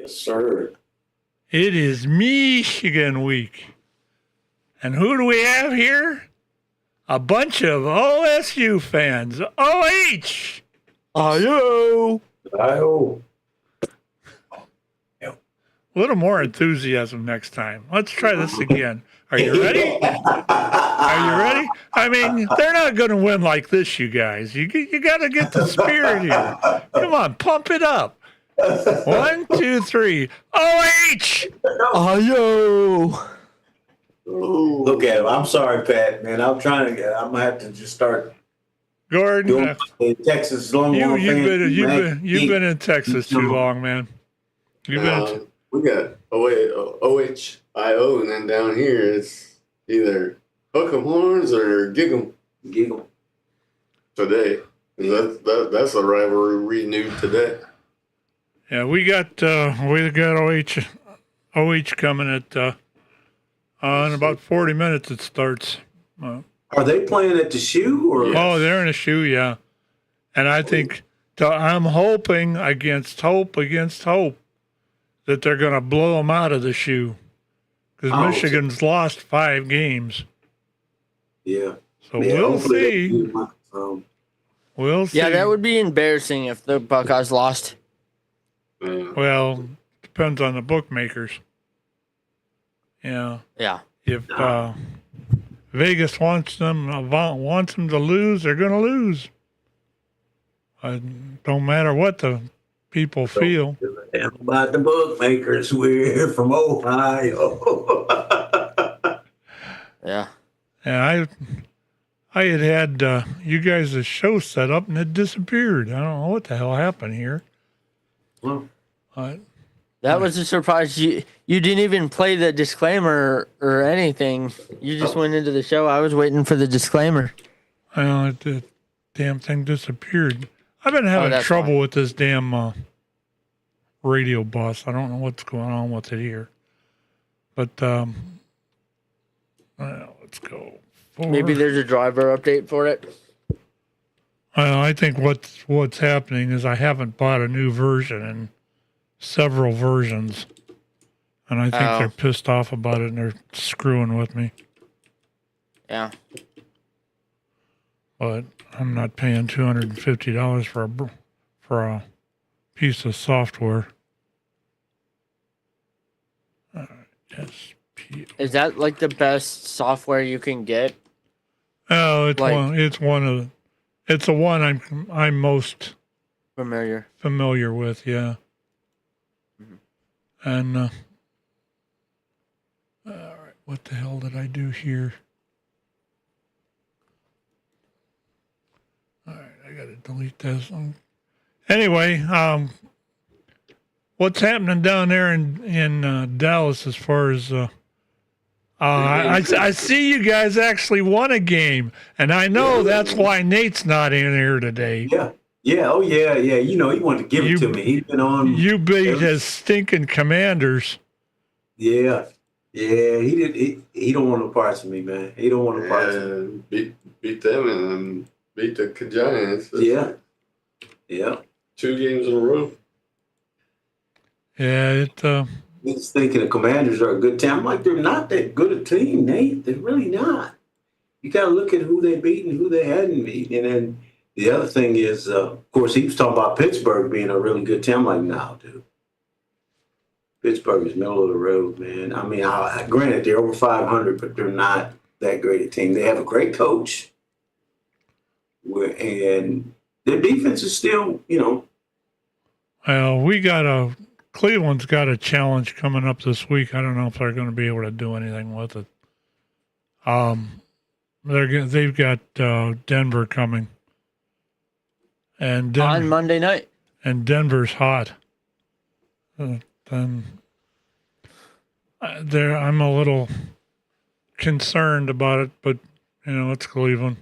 Yes, sir. It is Michigan week. And who do we have here? A bunch of OSU fans. OH! Ayo! Oh. A little more enthusiasm next time. Let's try this again. Are you ready? Are you ready? I mean, they're not going to win like this, you guys. You got to get the spirit here. Come on, pump it up. 1, 2, 3. OH! Ayo! Look at him. I'm sorry, Pat, man. I'm going to have to just start Gordon, doing Texas long you've been in Texas too long, man. You've been. We got OHIO, and then down here it's either hook 'em horns or gig 'em. Giggle. Today. That's a rivalry renewed today. Yeah, we got OH coming at in about 40 minutes. It starts. Are they playing at the shoe or? Oh, they're in a shoe, yeah. And I think I'm hoping against hope that they're going to blow them out of the shoe because Michigan's lost 5 games. Yeah. So we'll see. We'll see. Yeah, that would be embarrassing if the Buckeyes lost. Well, depends on the bookmakers. Yeah. Yeah. If Vegas wants them to lose, they're going to lose. Don't matter what the people feel. About the bookmakers, we're from Ohio. Yeah. And I had you guys' a show set up and it disappeared. I don't know what the hell happened here. Well, That was a surprise. You didn't even play the disclaimer or anything. You just went into the show. I was waiting for the disclaimer. The damn thing disappeared. I've been having trouble with this damn radio bus. I don't know what's going on with it here. But let's go forward. Maybe there's a driver update for it. I think what's happening is I haven't bought a new version in several versions. And I think they're pissed off about it and they're screwing with me. Yeah. But I'm not paying $250 for a piece of software. Is that like the best software you can get? Oh, it's the one I'm most familiar with, yeah. Mm-hmm. And all right, what the hell did I do here? All right, I got to delete this. Anyway, what's happening down there in Dallas as far as I see you guys actually won a game, and I know that's why Nate's not in here today. Yeah, oh yeah. You know, he wanted to give it to me. He's been on. You beat his stinking Commanders. Yeah. He did. He don't want no parts of me, man. He don't want no parts of me. Beat them and beat the Giants. Yeah. 2 games in a row. Yeah, He's thinking the Commanders are a good team. I'm like, they're not that good a team, Nate. They're really not. You got to look at who they beat and who they hadn't beat. And then the other thing is, of course, he was talking about Pittsburgh being a really good team. I'm like, no, dude. Pittsburgh is middle of the road, man. I mean, granted, they're over 500, but they're not that great a team. They have a great coach. And their defense is still, Well, Cleveland's got a challenge coming up this week. I don't know if they're going to be able to do anything with it. They've got Denver coming, and on Monday night. And Denver's hot. Then I'm a little concerned about it, but it's Cleveland.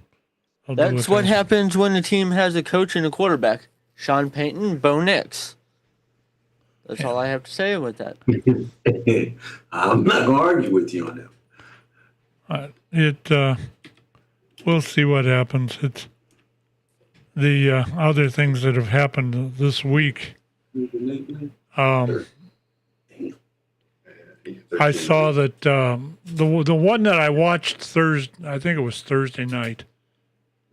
That's what happens when a team has a coach and a quarterback. Sean Payton, Bo Nix. That's all I have to say with that. I'm not going to argue with you on that. We'll see what happens. It's the other things that have happened this week. I saw that the one that I watched Thursday. I think it was Thursday night.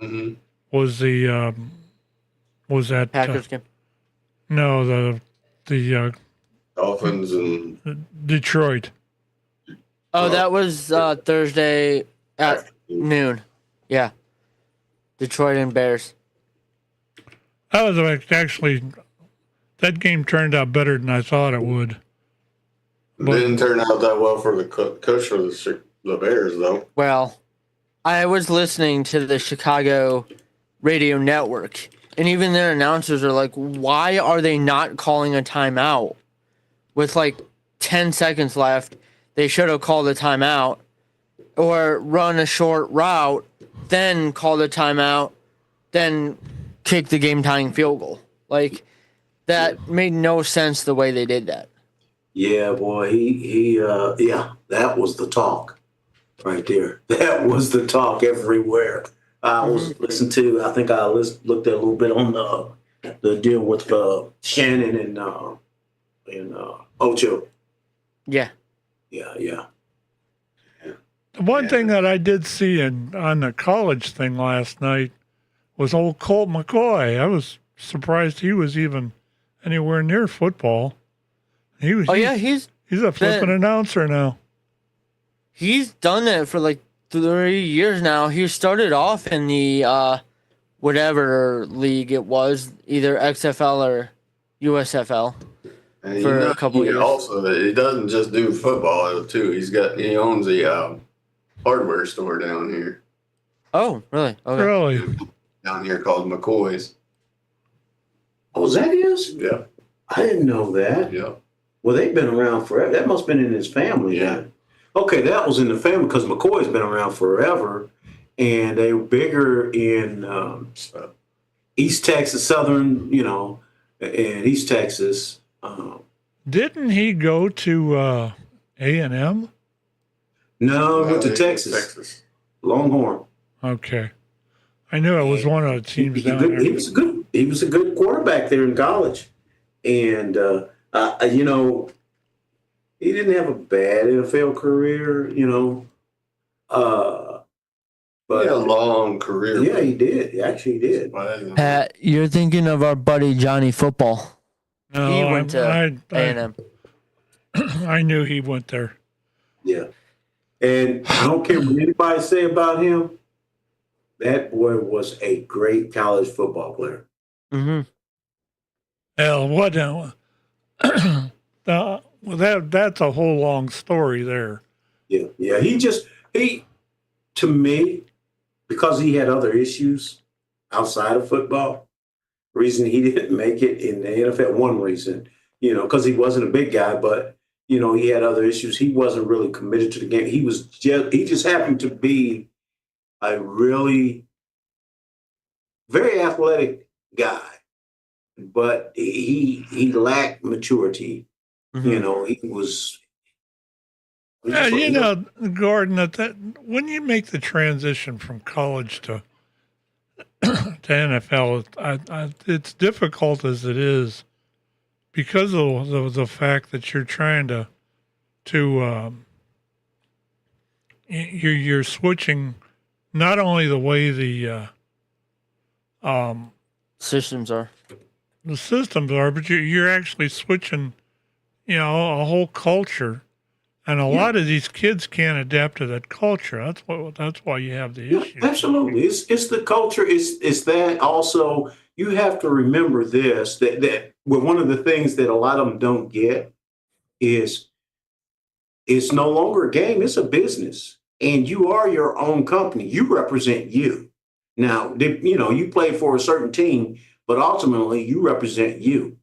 Mm-hmm. Was that Packers game. no the Dolphins and Detroit. Oh, that was Thursday at noon. Yeah. Detroit and Bears. That was actually that game turned out better than I thought it would. didn't turn out that well for the coach for the Bears, though. Well, I was listening to the Chicago radio network, and even their announcers are like, why are they not calling a timeout? With like 10 seconds left, they should have called a timeout or run a short route, then call the timeout, then kick the game-tying field goal. Like, that made no sense the way they did that. Yeah, boy, yeah, that was the talk right there. That was the talk everywhere. I was listening to, I think I looked at a little bit on the deal with Shannon and Ocho. Yeah. Yeah. The one thing that I did see on the college thing last night was old Colt McCoy. I was surprised he was even anywhere near football. He's a flipping announcer now. He's done it for like 3 years now. He started off in the whatever league it was, either XFL or USFL. And for a couple years. Also, he doesn't just do football too. He owns a hardware store down here. Oh, really? Okay. Really? Down here called McCoy's. Oh, is that his? Yeah. I didn't know that. Yeah. Well, they've been around forever. That must have been in his family. Yeah. Then. Okay, that was in the family because McCoy's been around forever, and they were bigger in East Texas, Southern, and East Texas. Didn't he go to A&M? No, he went to Texas. Longhorn. Okay. I knew it was one of the teams down there. He was a good quarterback there in college, and he didn't have a bad NFL career, but He had a long career. Yeah, he did. He actually did. Pat, you're thinking of our buddy Johnny Football. No, He went to A&M. I knew he went there. Yeah. And I don't care what anybody say about him. That boy was a great college football player. Mm-hmm. Hell, what? That's a whole long story there. Yeah. He, to me, because he had other issues outside of football, reason he didn't make it in the NFL, one reason, because he wasn't a big guy, but, he had other issues. He wasn't really committed to the game. He just happened to be a really very athletic guy, but he lacked maturity. Mm-hmm. He was. Gordon, that when you make the transition from college to NFL, it's difficult as it is because of the fact that you're trying to you're switching not only the way the systems are, but you're actually switching, a whole culture. And a lot of these kids can't adapt to that culture. That's why you have the issue. Absolutely, it's the culture. It's that also. You have to remember this that one of the things that a lot of them don't get is it's no longer a game. It's a business, and you are your own company. You represent you. Now, you play for a certain team, but ultimately you represent you.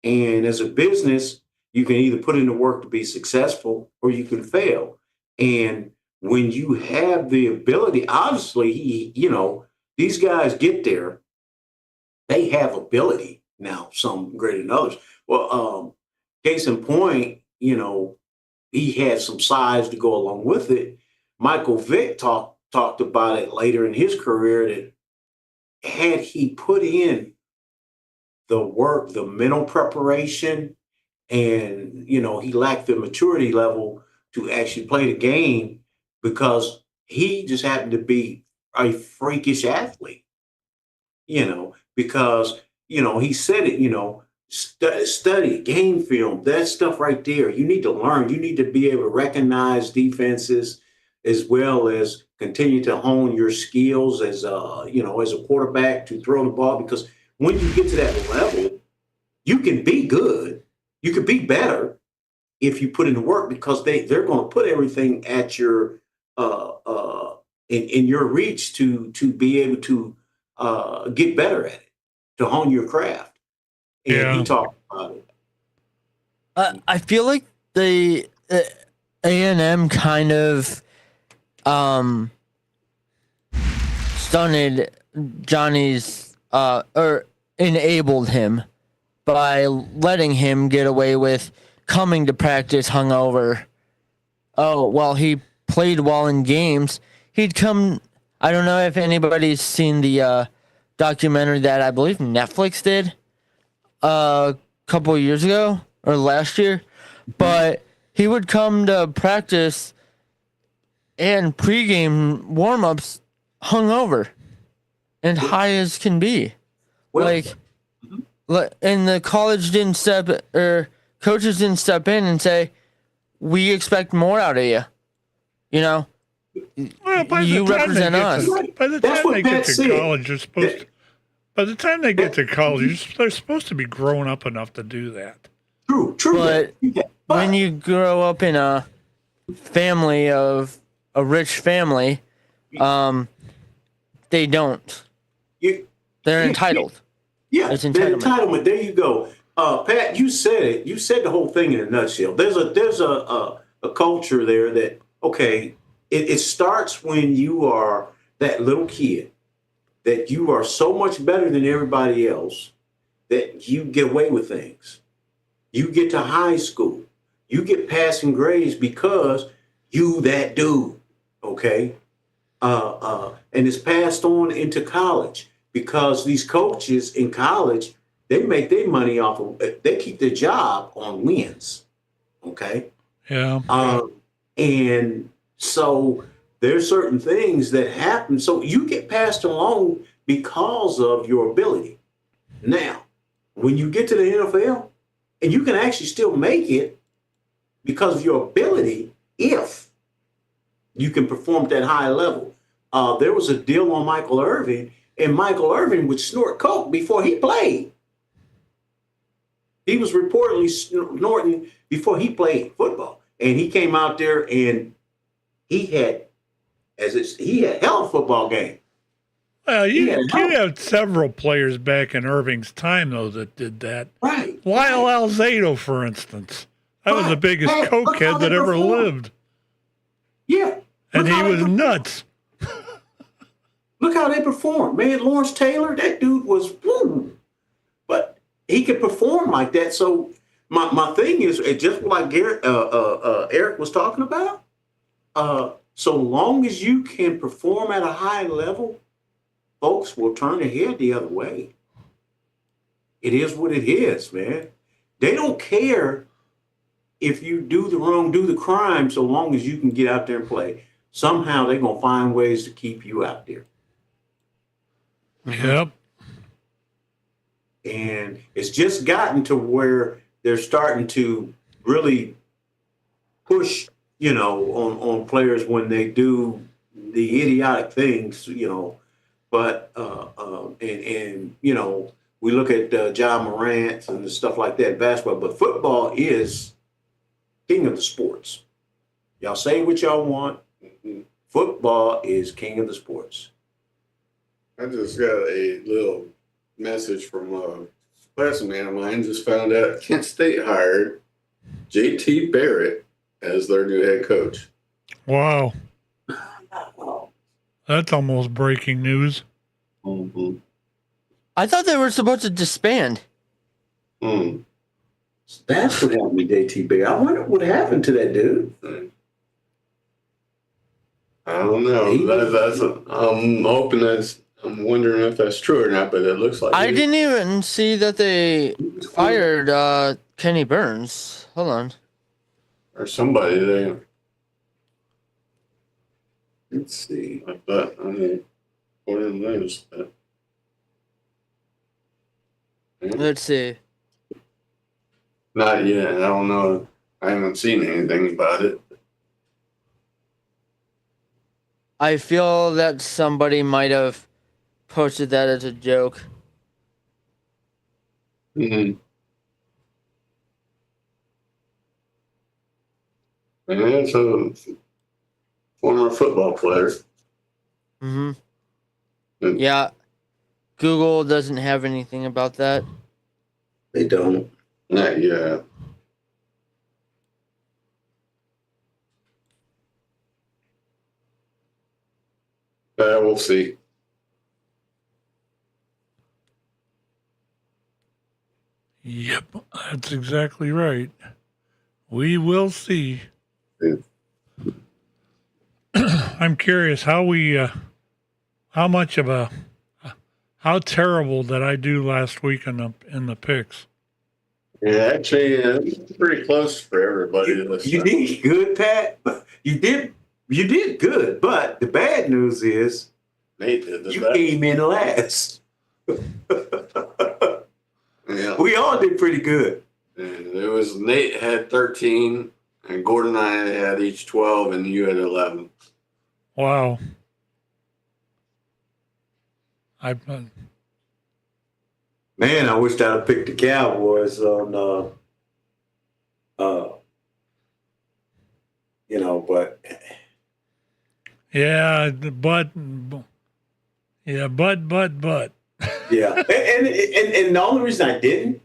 And as a business, you can either put in the work to be successful or you can fail. And when you have the ability, obviously, these guys get there. They have ability now, some greater than others. Well, case in point, he had some size to go along with it. Michael Vick talked about it later in his career that had he put in the work, the mental preparation, And, he lacked the maturity level to actually play the game because he just happened to be a freakish athlete, because, he said it, study, game film, that stuff right there. You need to learn. You need to be able to recognize defenses as well as continue to hone your skills as as a quarterback to throw the ball. Because when you get to that level, you can be good. You can be better if you put in the work because they're going to put everything at your in your reach to be able to get better at it, to hone your craft. And he talked about it. I feel like the A&M kind of stunted Johnny's or enabled him by letting him get away with coming to practice hungover. Oh, well, he played well in games. He'd come. I don't know if anybody's seen the documentary that I believe Netflix did a couple of years ago or last year, but he would come to practice and pregame warm-ups hungover and high as can be. Well, And the college didn't coaches didn't step in and say, "We expect more out of you." Well, You represent us. By the That's time what they get Pat to said. college, they're supposed. By the time they get to college, they're supposed to be grown up enough to do that. True. But when you grow up in a family of a rich family, they don't. They're entitled. Yeah, It's the entitlement. entitlement. There you go. Pat, you said it. You said the whole thing in a nutshell. There's a culture there that, okay, it starts when you are that little kid, that you are so much better than everybody else that you get away with things. You get to high school, you get passing grades because you that dude, okay? And it's passed on into college because these coaches in college, they make their money off of, they keep their job on wins, okay? Yeah. And so there's certain things that happen. So you get passed along because of your ability. Now, when you get to the NFL, and you can actually still make it because of your ability if you can perform at that high level. There was a deal on Michael Irvin, and Michael Irvin would snort coke before he played. He was reportedly snorting before he played football. And he came out there and he had hell of a football game. Well, you have several players back in Irving's time, though, that did that. Right. Lyle Alzado, for instance. That was the biggest cokehead that ever lived. Yeah. And he was nuts. Look how they performed. Man, Lawrence Taylor, that dude was, woo. But he could perform like that. So my thing is, just like Eric was talking about, so long as you can perform at a high level, folks will turn their head the other way. It is what it is, man. They don't care if you do the crime, so long as you can get out there and play. Somehow they're going to find ways to keep you out there. Yep. And it's just gotten to where they're starting to really push, on players when they do the idiotic things, But we look at John Morant and the stuff like that, basketball. But football is king of the sports. Y'all say what y'all want. Football is king of the sports. I just got a little message from a classmate of mine. Just found out Kent State hired J.T. Barrett as their new head coach. Wow. That's almost breaking news. Mm-hmm. I thought they were supposed to disband. That's what happened to J.T. Barrett. I wonder what happened to that dude. I don't know. I'm wondering if that's true or not, but it looks like I didn't even see that they fired Kenny Burns. Hold on. Or somebody there. Let's see. I thought I didn't notice that. Let's see. Not yet. I don't know. I haven't seen anything about it. I feel that somebody might have posted that as a joke. Mm-hmm. And it's a former football player. Mm-hmm. Mm. Yeah. Google doesn't have anything about that. They don't. Not yet. We'll see. Yep, that's exactly right. We will see. Yeah. I'm curious how how terrible did I do last week in the picks? Yeah, actually, it's pretty close for everybody. You did good, Pat. You did good, but the bad news is Nate did the you best. came in last. Yeah. We all did pretty good. And it was Nate had 13, and Gordon and I had each 12, and you had 11. Wow. Man, I wished I'd have picked the Cowboys on but yeah, but yeah. And the only reason I didn't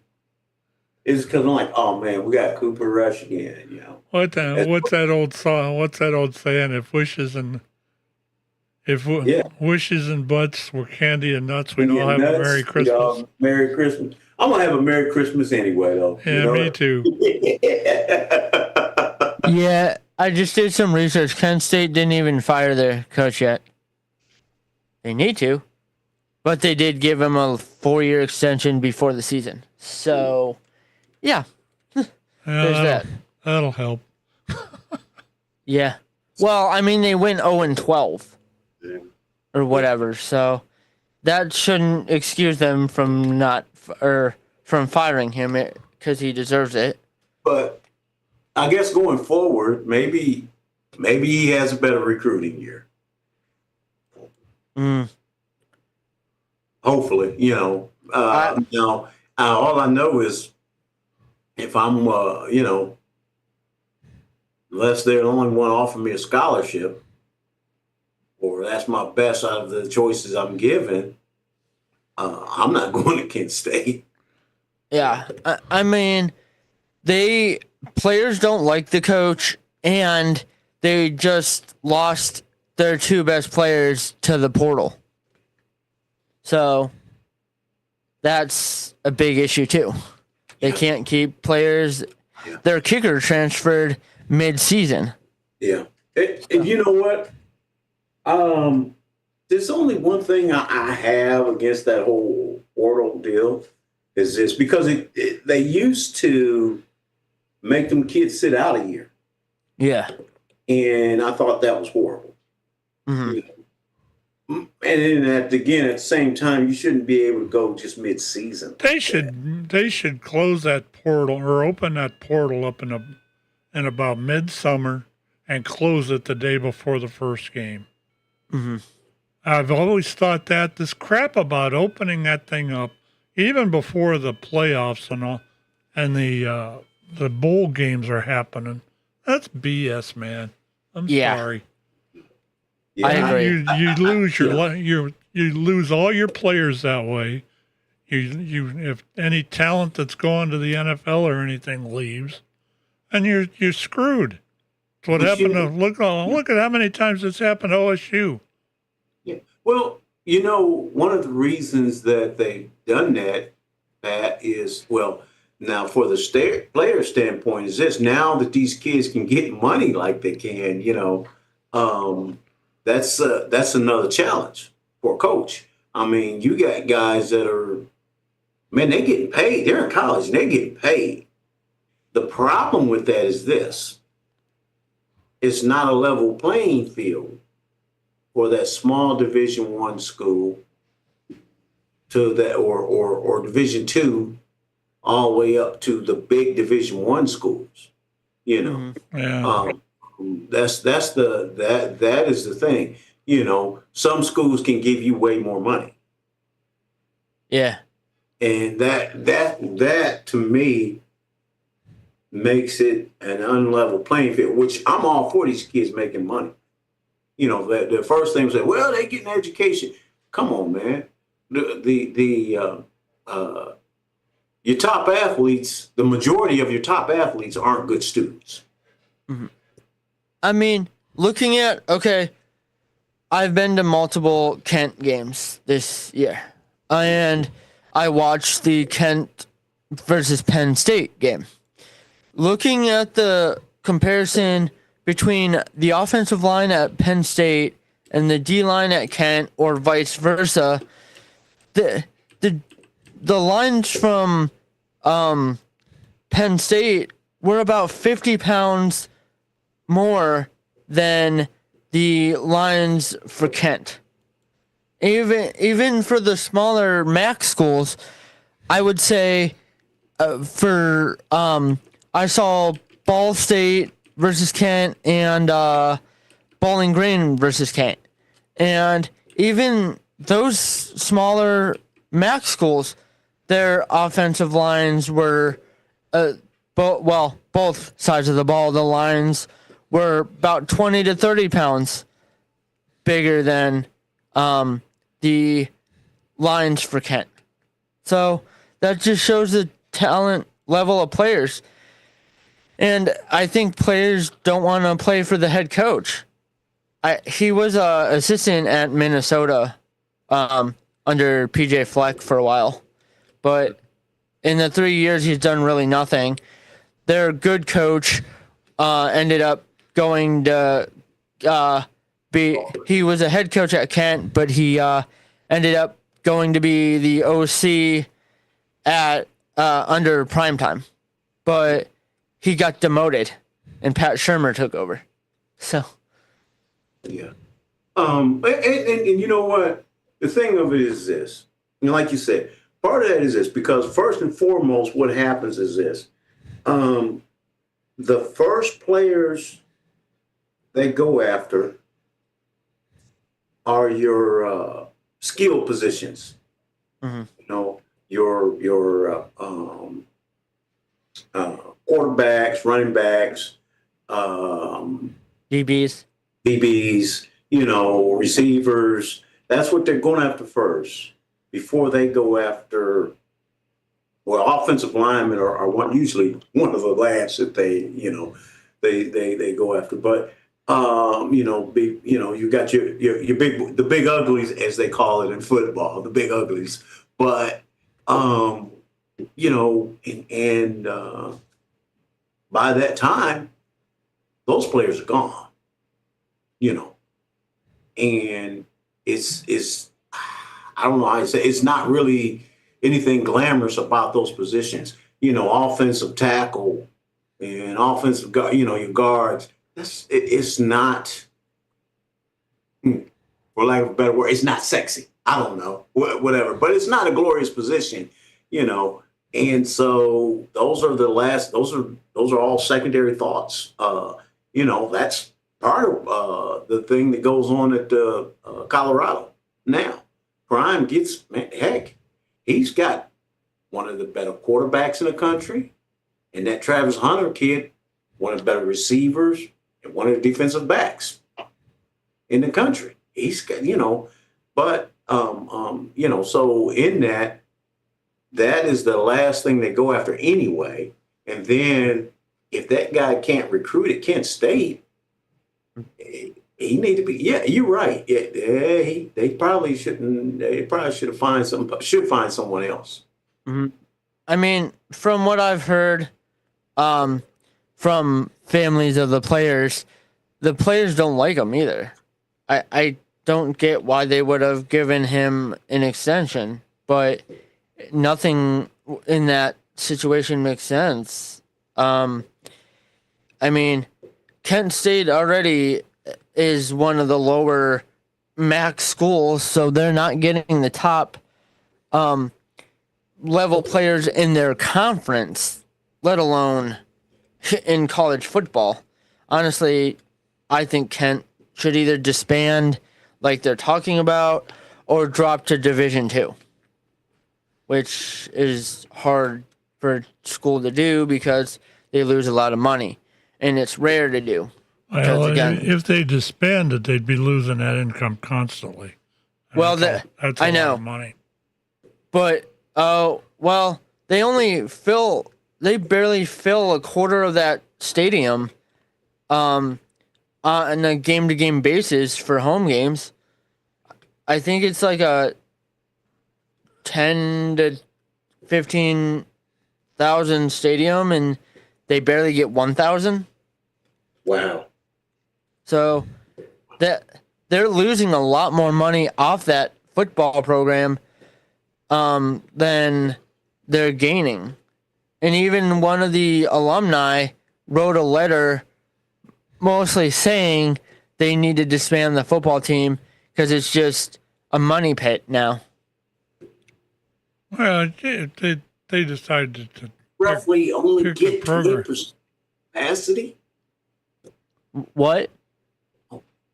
is because I'm like, oh man, we got Cooper Rush again, what's that old song? What's that old saying? If wishes and butts were candy and nuts, we'd all have a Merry Christmas. Merry Christmas. I'm gonna have a Merry Christmas anyway, though. Yeah, me too. Yeah, I just did some research. Kent State didn't even fire their coach yet. They need to, but they did give him a 4-year extension before the season. So, yeah, there's that. That'll help. Yeah. Well, I mean, they went 0-12 or whatever, so that shouldn't excuse them from from firing him because he deserves it. But I guess going forward, maybe he has a better recruiting year. Hopefully, all I know is if I'm, unless they're the only one offering me a scholarship, or that's my best out of the choices I'm given, I'm not going to Kent State. Yeah, I mean, players don't like the coach, and they just lost their 2 best players to the portal. So that's a big issue too. They can't keep players. Yeah. Their kicker transferred mid-season. Yeah, and you know what? There's only one thing I have against that whole portal deal is this, because they used to make them kids sit out a year. Yeah. And I thought that was horrible. Mm-hmm. And then at the same time, you shouldn't be able to go just mid-season. They should close that portal or open that portal up in about midsummer and close it the day before the first game. Mm-hmm. I've always thought that this crap about opening that thing up even before the playoffs and all, and the bowl games are happening. That's BS, man. I'm sorry. Yeah, I agree. You lose you lose all your players that way. You if any talent that's gone to the NFL or anything leaves, and you're screwed. It's what happened to look at how many times it's happened to OSU. Yeah. Well, one of the reasons that they've done that is, now for the player standpoint is this: now that these kids can get money like they can, that's another challenge for a coach. I mean, you got guys that are, man, they're getting paid. They're in college and they're getting paid. The problem with that is this. It's not a level playing field for that small Division I school to that or Division II all the way up to the big Division I schools. You know, Yeah. that is the thing. You know, some schools can give you way more money, Yeah. and that to me makes it an unlevel playing field. Which I'm all for these kids making money. You know, the first thing was, well, they get an education. Come on, man. Your top athletes, the majority of your top athletes aren't good students. I mean, looking at, okay, I've been to multiple Kent games this year, and I watched the Kent versus Penn State game. Looking at the comparison between the offensive line at Penn State and the D line at Kent, or vice versa, the lines from Penn State were about 50 pounds more than the lines for Kent. Even for the smaller MAC schools, I would say I saw Ball State versus Kent and Bowling Green versus Kent. And even those smaller MAC schools, their offensive lines were, both sides of the ball, the lines were about 20 to 30 pounds bigger than the lines for Kent. So that just shows the talent level of players. And I think players don't want to play for the head coach. He was an assistant at Minnesota under PJ Fleck for a while. But in the 3 years, he's done really nothing. Their good coach ended up going to he was a head coach at Kent, but he ended up going to be the OC at under primetime. But he got demoted, and Pat Shurmur took over. So, yeah. And you know what? The thing of it is this. You know, like you said, part of that is this, because first and foremost, what happens is this. The first players they go after are your skill positions. mm-hmm. You know, your quarterbacks, running backs, DBs, you know, receivers. That's what they're going after first before they go after. Well, offensive linemen are usually one of the last that they go after. But you got your big uglies, as they call it in football, the big uglies. But by that time, those players are gone. You know, and it's I don't know how to say, it's not really anything glamorous about those positions. You know, offensive tackle and offensive guard, you know, your guards. It's not, for lack of a better word, it's not sexy. I don't know, whatever, but it's not a glorious position, you know. And so those are all secondary thoughts. You know, that's part of the thing that goes on at Colorado now. Prime gets, man, heck, he's got one of the better quarterbacks in the country, and that Travis Hunter kid, one of the better receivers, and one of the defensive backs in the country. He's got, you know, but so in that is the last thing they go after anyway. And then if that guy can't recruit at Kent State, he need to be. Yeah, you're right. Yeah, they probably shouldn't. They probably should find someone else. Mm-hmm. I mean, from what I've heard, from families of the players don't like him either. I don't get why they would have given him an extension, but nothing in that situation makes sense. I mean, Kent State already is one of the lower MAC schools, so they're not getting the top level players in their conference, let alone in college football. Honestly, I think Kent should either disband like they're talking about or drop to Division II, which is hard for a school to do because they lose a lot of money, and it's rare to do. Well, again, if they disbanded, they'd be losing that income constantly. And well, that's a I lot know, of money. but well, they barely fill a quarter of that stadium, on a game-to-game basis for home games. I think it's like a 10 to 15,000 stadium, and they barely get 1,000. Wow. So that they're losing a lot more money off that football program than they're gaining. And even one of the alumni wrote a letter mostly saying they need to disband the football team because it's just a money pit now. Well, they decided to Roughly only pick get the program. 20% capacity. What?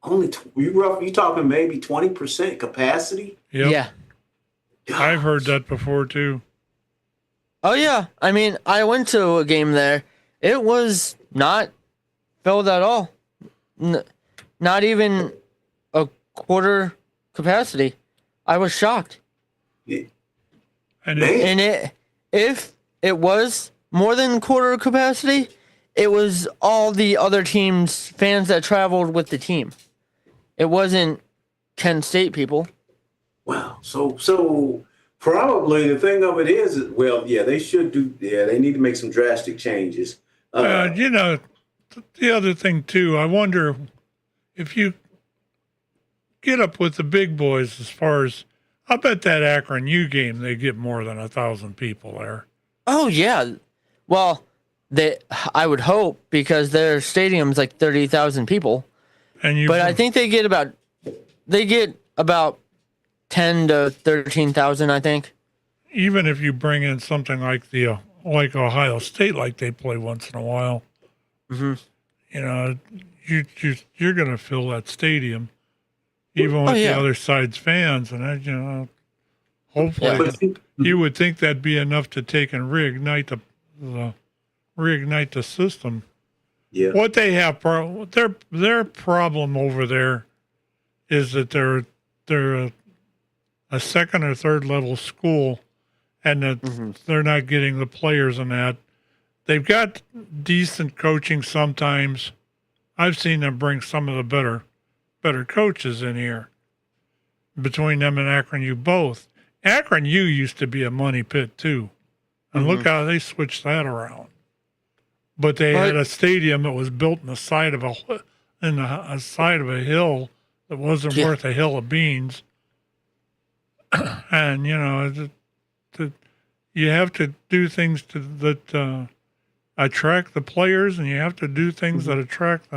Only you talking maybe 20% capacity? Yep. Yeah. I've heard that before too. Oh, yeah. I mean, I went to a game there. It was not filled at all. Not even a quarter capacity. I was shocked. And If it was more than quarter capacity, it was all the other teams' fans that traveled with the team. It wasn't Kent State people. Wow. So probably the thing of it is, well, yeah, they should do. Yeah, they need to make some drastic changes. the other thing too, I wonder if you get up with the big boys as far as, I bet that Akron U game, they get more than 1,000 people there. Oh, yeah. Well, I would hope, because their stadium's like 30,000 people. But I think they get about 10 to 13,000, I think. Even if you bring in something like like Ohio State, like they play once in a while, Mm-hmm. You're going to fill that stadium, even with the other side's fans, and hopefully you would think that'd be enough to take and reignite the system. Yeah. What they have, their problem over there is that they're a second or third level school, and that they're not getting the players in that. They've got decent coaching sometimes. I've seen them bring some of the better coaches in here. Between them and Akron U both. Akron U used to be a money pit too. And look how they switched that around. But they had a stadium that was built in the side of a hill that wasn't worth a hill of beans. And you have to do things that attract the players, and you have to do things that attract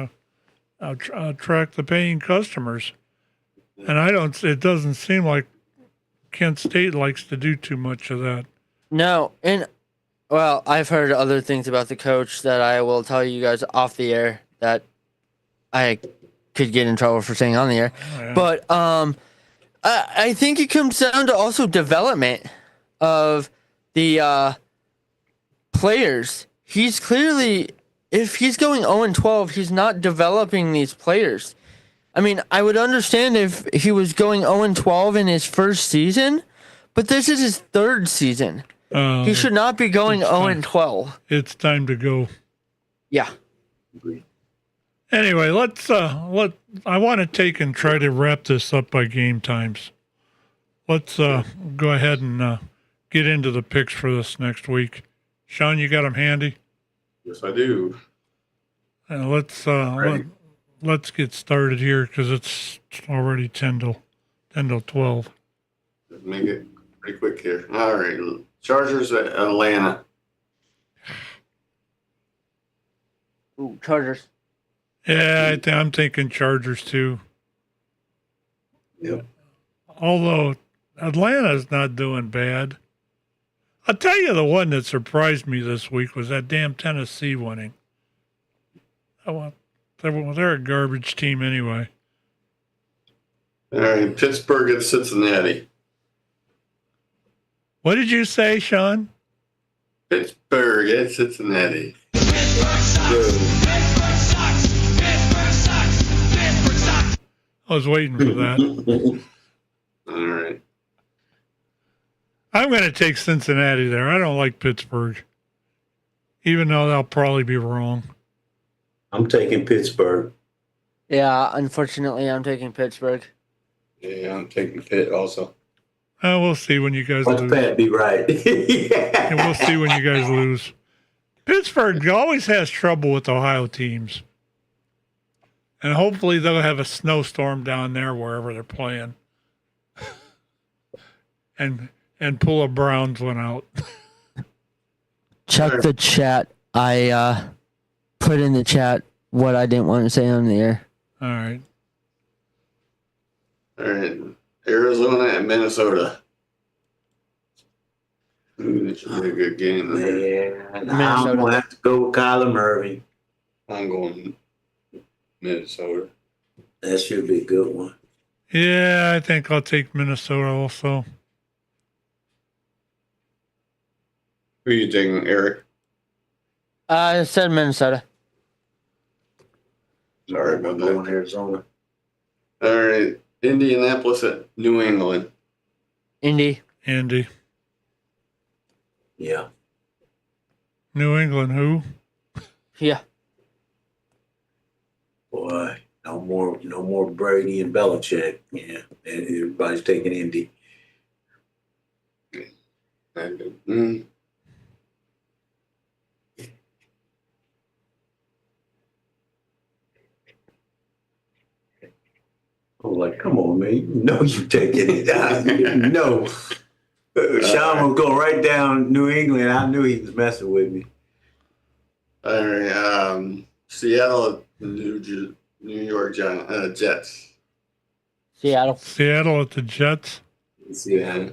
the paying customers. And it doesn't seem like Kent State likes to do too much of that. No, and well, I've heard other things about the coach that I will tell you guys off the air that I could get in trouble for saying on the air. Oh, yeah. But I think it comes down to also development of the players. He's clearly, if he's going 0-12, he's not developing these players. I mean, I would understand if he was going 0-12 in his first season, but this is his third season. He should not be going 0-12. It's time to go. Yeah. Anyway, I want to take and try to wrap this up by game times. Let's go ahead and get into the picks for this next week. Shawn, you got them handy? Yes, I do. Let's get started here because it's already 10 till 12. Make it pretty quick here. All right. Chargers at Atlanta. Ooh, Chargers. Yeah, I'm thinking Chargers too. Yep. Although Atlanta's not doing bad. I'll tell you the one that surprised me this week was that damn Tennessee winning. They're a garbage team anyway. All right, Pittsburgh at Cincinnati. What did you say, Sean? Pittsburgh at Cincinnati. I was waiting for that. All right. I'm going to take Cincinnati there. I don't like Pittsburgh, even though they'll probably be wrong. I'm taking Pittsburgh. Yeah, unfortunately, I'm taking Pittsburgh. Yeah, I'm taking Pitt also. We'll see when you guys Let lose. Pat be right. And we'll see when you guys lose. Pittsburgh always has trouble with Ohio teams. And hopefully they'll have a snowstorm down there wherever they're playing. and pull a Browns one out. Check the chat. I put in the chat what I didn't want to say on the air. All right. All right. Arizona and Minnesota. Ooh, this should be a good game. Man, I'm Minnesota. going to have to go with Kyler Murray. I'm going Minnesota. That should be a good one. Yeah, I think I'll take Minnesota also. Who are you taking, Eric? I said Minnesota. Sorry about I'm going that. Arizona. All right. Indianapolis at New England. Indy. Andy. Yeah. New England, who? Yeah. Boy, no more Brady and Belichick. Yeah. And everybody's taking Indy. I was like, come on, man. You know you taking it. No. Sean will go right down New England. I knew he was messing with me. All right. Seattle, New York Jets. Seattle. Seattle at the Jets. Yeah.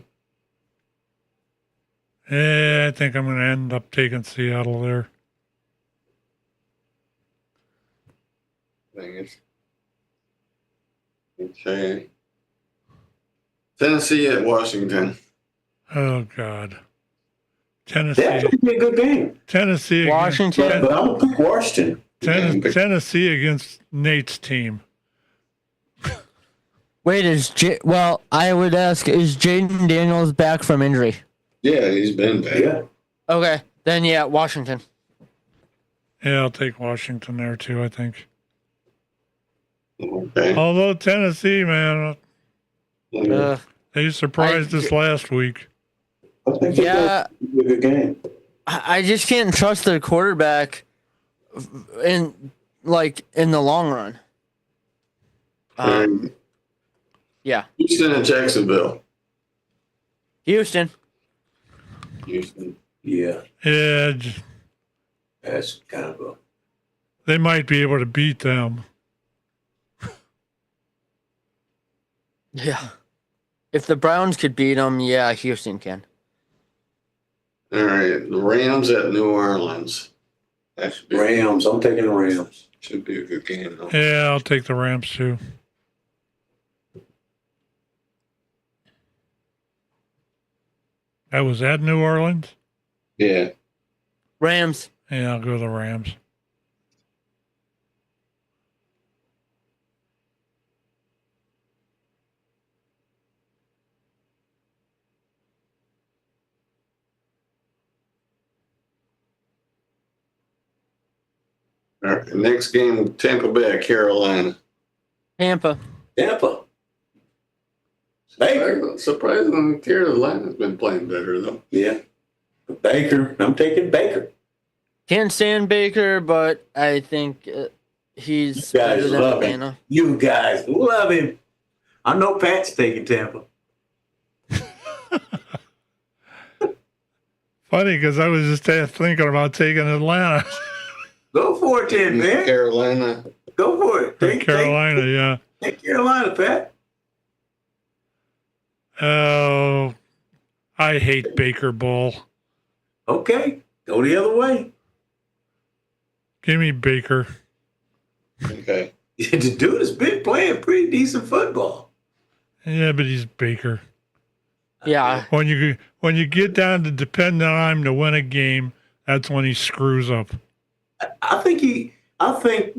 Yeah, I think I'm going to end up taking Seattle there. Dang it. Okay. Tennessee at Washington. Oh, God. That Tennessee. should be a good game. Tennessee. Washington. But I'm going to pick Washington. Tennessee against Nate's team. Wait, well, I would ask, is Jaden Daniels back from injury? Yeah, he's been back. Yeah. Okay, then yeah, Washington. Yeah, I'll take Washington there too, I think. Okay. Although Tennessee, man, they surprised us last week. I think Yeah. it's a good game. I just can't trust their quarterback in the long run. Yeah. Houston and Jacksonville. Houston. Yeah. Yeah, That's kind of a. they might be able to beat them. Yeah. If the Browns could beat them, yeah, Houston can. All right. The Rams at New Orleans. That should be, Rams. I'm taking the Rams. should be a good game, though. Yeah, I'll take the Rams too. That was at New Orleans? Yeah. Rams. Yeah, I'll go the Rams. All right. Next game, Tampa Bay at Carolina. Tampa. Tampa. Baker. Surprisingly, Carolina's been playing better, though. Yeah. Baker. I'm taking Baker. Can't stand Baker, but I think he's You guys better than love him. Atlanta. You guys love him. I know Pat's taking Tampa. Funny, because I was just thinking about taking Atlanta. Go for it, then, man. Carolina. Go for it. Carolina, yeah. Take Carolina, Pat. Oh, I hate Baker Bowl. Okay, go the other way. Give me Baker. Okay. The dude has been playing pretty decent football. Yeah, but he's Baker. Yeah. When you get down to depend on him to win a game, that's when he screws up. I think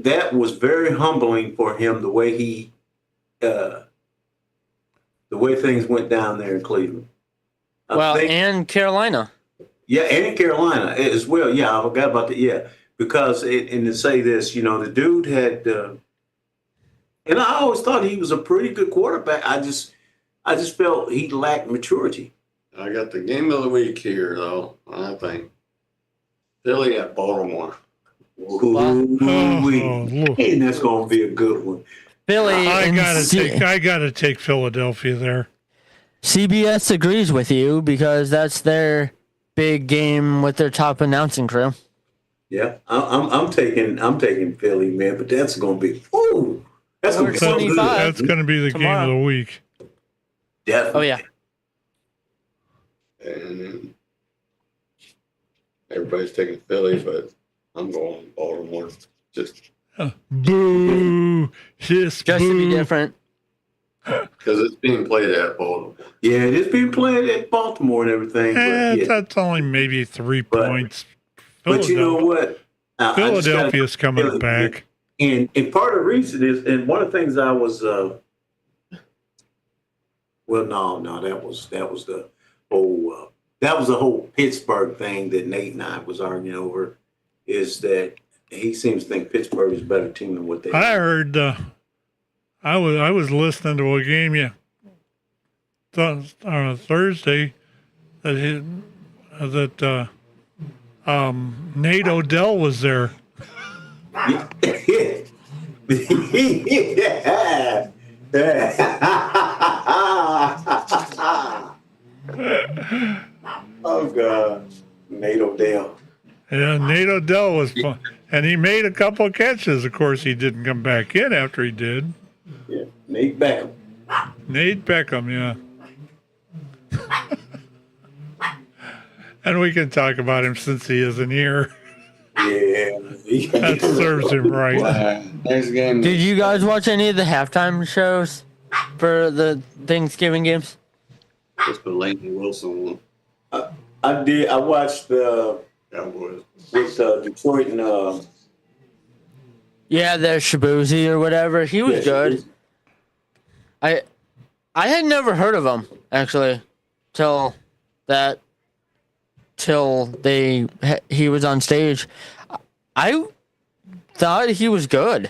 that was very humbling for him, the way the way things went down there in Cleveland. And Carolina. Yeah, and in Carolina as well. Yeah, I forgot about that. Yeah, because and to say this, the dude had, and I always thought he was a pretty good quarterback. I just felt he lacked maturity. I got the game of the week here, though. I think Philly at Baltimore. Ooh, and that's gonna be a good one. Philly. I gotta take Philadelphia there. CBS agrees with you because that's their big game with their top announcing crew. Yeah, I'm taking Philly, man, but that's gonna be that's gonna be so good. That's gonna be the tomorrow. game of the week. Definitely. Oh yeah. And everybody's taking Philly, but I'm going Baltimore. Just Boo! Just to be different. because it's being played at Baltimore. Yeah, it is being played at Baltimore and everything. But That's only maybe 3 points. But you know what? Philadelphia's coming back. And part of the reason is, and one of the things I was, that was the whole Pittsburgh thing that Nate and I was arguing over, is that he seems to think Pittsburgh is a better team than what they I are. heard. I was listening to a game on Thursday that Nate Odell was there. Oh God, Nate Odell. Yeah, Nate Odell was fun. And he made a couple of catches. Of course, he didn't come back in after he did. Yeah, Nate Beckham. Nate Beckham, yeah. And we can talk about him since he isn't here. Yeah, That serves him right. Next game. Did you guys watch any of the halftime shows for the Thanksgiving games? Just the Laney Wilson one. I did. I watched Cowboys. with Detroit and Yeah, the Shabuzi or whatever. He was good. I had never heard of him actually till he was on stage. I thought he was good.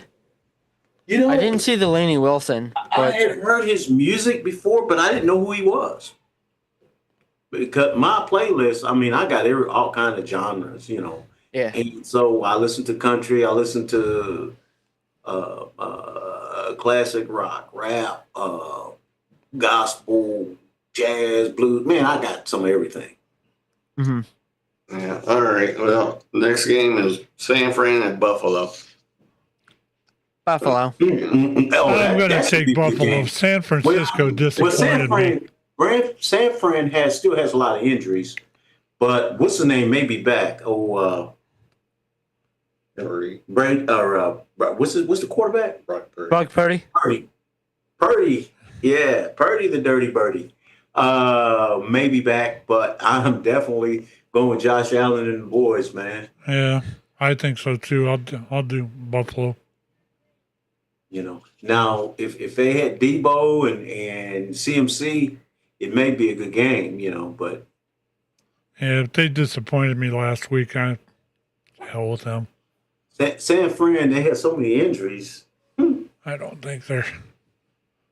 I didn't see the Laney Wilson. I had heard his music before, but I didn't know who he was. Because my playlist, I mean, I got all kind of genres, Yeah. And so I listen to country, I listen to classic rock, rap, gospel, jazz, blues. Man, I got some of everything. Mm-hmm. Yeah. All right. Well, next game is San Fran at Buffalo. Buffalo. I'm going to take Buffalo. San Francisco disappointed me. San Fran still has a lot of injuries, but what's the name? Maybe back. Purdy. What's the quarterback? Brock Purdy. Purdy. Yeah, Purdy the dirty birdie. Maybe back, but I'm definitely going with Josh Allen and the boys, man. Yeah, I think so too. I'll do Buffalo. Now if they had Debo and CMC, it may be a good game, but yeah, if they disappointed me last week, hell with them. San Fran, they had so many injuries. I don't think they're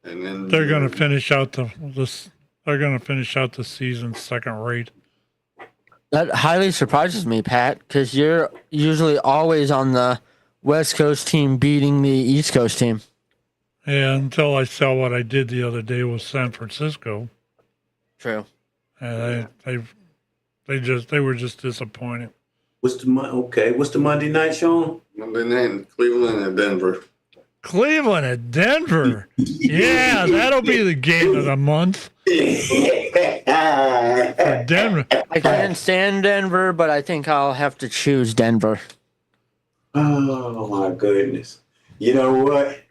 And then going to finish out they're going to finish out the season second rate. That highly surprises me, Pat, because you're usually always on the West Coast team beating the East Coast team. Yeah, until I saw what I did the other day with San Francisco. True. And they were just disappointed. What's the Monday night, Sean? Monday night in Cleveland and Denver. Cleveland at Denver. Yeah, that'll be the game of the month for Denver. I can't stand Denver, but I think I'll have to choose Denver. Oh my goodness! You know what?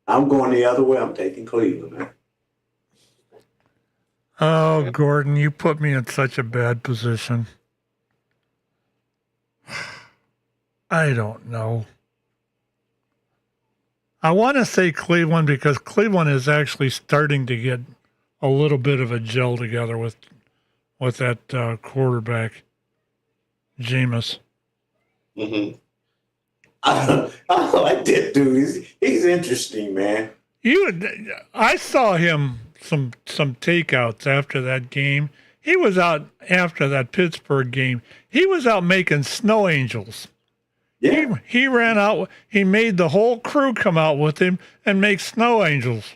I'm going the other way. I'm taking Cleveland, man. Oh, Gordon, you put me in such a bad position. I don't know. I want to say Cleveland because Cleveland is actually starting to get a little bit of a gel together with that quarterback, Jameis. Mm-hmm. I like that dude. He's interesting, man. I saw him some takeouts after that game. He was out after that Pittsburgh game. He was out making snow angels. Yeah. He ran out. He made the whole crew come out with him and make snow angels.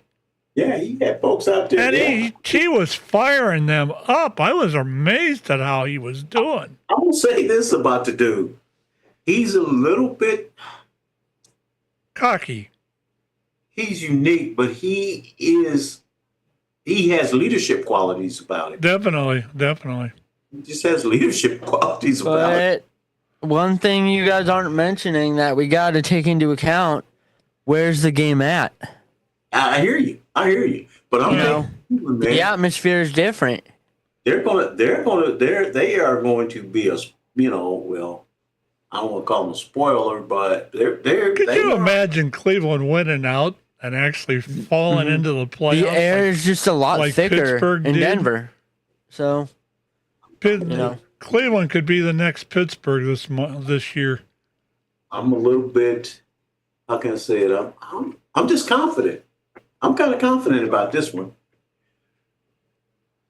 Yeah, he had folks out there. And he was firing them up. I was amazed at how he was doing. I'm going to say this about the dude. He's a little bit Cocky. He's unique, but he has leadership qualities about him. Definitely. He just has leadership qualities about him. But one thing you guys aren't mentioning that we got to take into account, where's the game at? I hear you. But I'm man. The atmosphere is different. They are going to be a, well, I don't want to call them a spoiler, but Could you imagine Cleveland winning out and actually falling into the playoffs? The air is just a lot thicker Pittsburgh in did? Denver. So, Cleveland could be the next Pittsburgh this year. I'm a little bit, how can I say it? I'm just confident. I'm kind of confident about this one.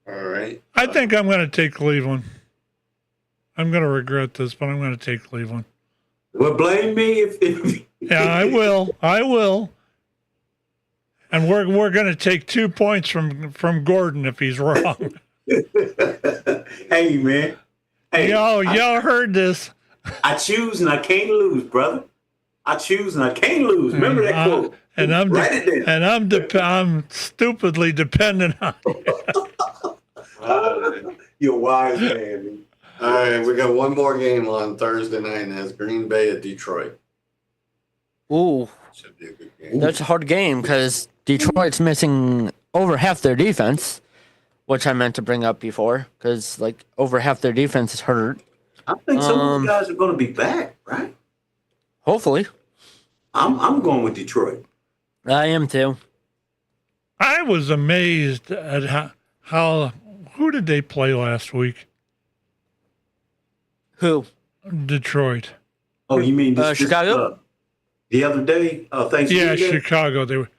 All right. I think I'm going to take Cleveland. I'm going to regret this, but I'm going to take Cleveland. Well, blame me if Yeah, I will. And we're going to take 2 points from Gordon if he's wrong. Hey, man. Hey, y'all heard this. I choose and I can't lose, brother. I choose and I can't lose. Remember that quote. And I'm Write it down. and I'm stupidly dependent on you. You're a wise man. All right, we got one more game on Thursday night, and that's Green Bay at Detroit. ooh, Should be a good game. that's a hard game because Detroit's missing over half their defense, which I meant to bring up before because over half their defense is hurt. I think some of those guys are going to be back, right? Hopefully, I'm going with Detroit. I am too. I was amazed at how who did they play last week? Who? Detroit. Oh, you mean Chicago? The other day, Thanksgiving Yeah, Day? Chicago. They were.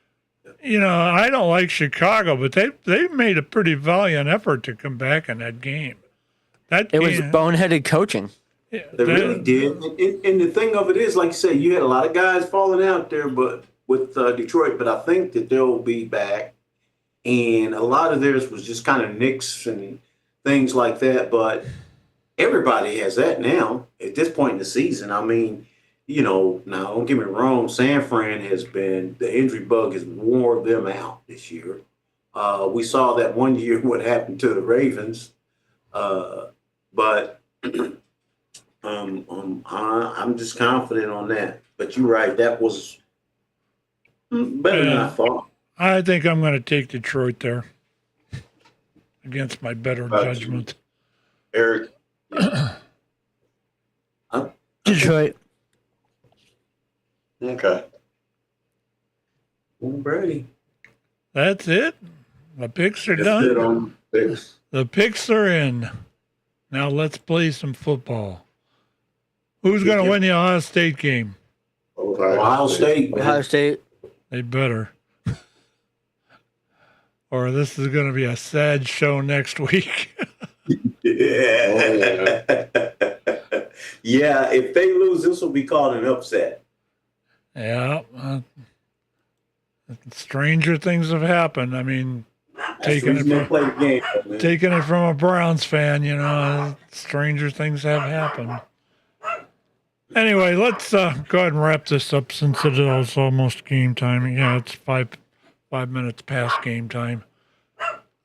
I don't like Chicago, but they made a pretty valiant effort to come back in that game. It was boneheaded coaching. They really did. And the thing of it is, like you said, you had a lot of guys falling out there, but with Detroit. But I think that they'll be back, and a lot of theirs was just kind of nicks and things like that. But everybody has that now at this point in the season. I mean, now don't get me wrong. San Fran the injury bug has wore them out this year. We saw that one year what happened to the Ravens, but. I'm just confident on that. But you're right. That was better than I thought. I think I'm going to take Detroit there against my better judgment. Eric. Detroit. Okay. Brady. That's it. The picks are That's it done. on picks. The picks are in. Now let's play some football. Who's going to win the Ohio State game? Ohio State. Man. Ohio State. They better. Or this is going to be a sad show next week. Yeah. Yeah, if they lose, this will be called an upset. Yeah. Stranger things have happened. I mean, taking it from a Browns fan, stranger things have happened. Anyway, let's go ahead and wrap this up since it is almost game time. Yeah, it's five minutes past game time.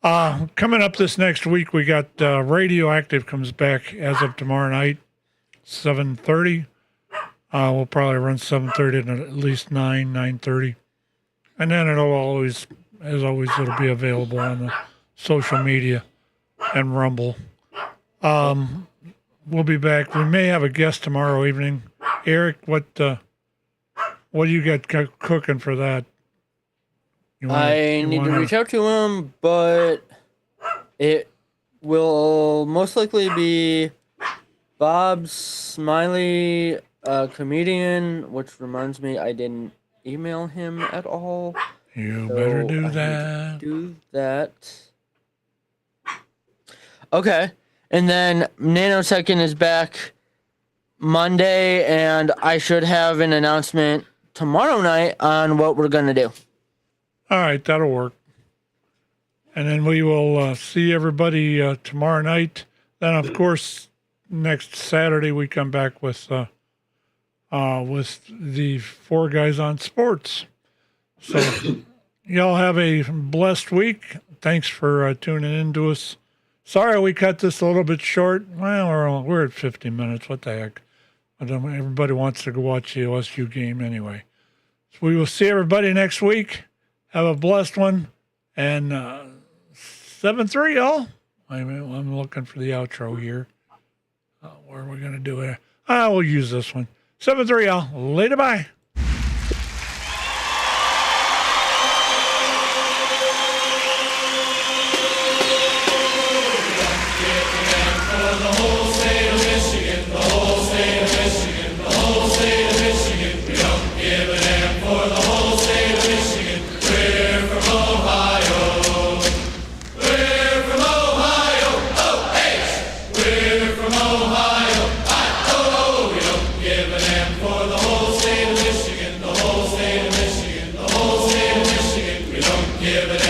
Coming up this next week, we got Radioactive comes back as of tomorrow night, 7:30. We'll probably run 7:30 to at least 9:30. And then it'll always, as always, it'll be available on the social media and Rumble. We'll be back. We may have a guest tomorrow evening. Eric, what do you got cooking for that? I need to reach out to him, but it will most likely be Bob Smiley, a comedian, which reminds me I didn't email him at all. You better do that. Do that. Okay. And then Nanosecond is back Monday, and I should have an announcement tomorrow night on what we're going to do. All right, that'll work. And then we will see everybody tomorrow night. Then, of course, next Saturday we come back with the Four Guys on Sports. So y'all have a blessed week. Thanks for tuning in to us. Sorry we cut this a little bit short. Well, we're at 50 minutes. What the heck? Everybody wants to go watch the OSU game anyway. So we will see everybody next week. Have a blessed one. And 7-3, y'all. I'm looking for the outro here. Where are we going to do it? We'll use this one. 7-3, y'all. Later, bye. Give it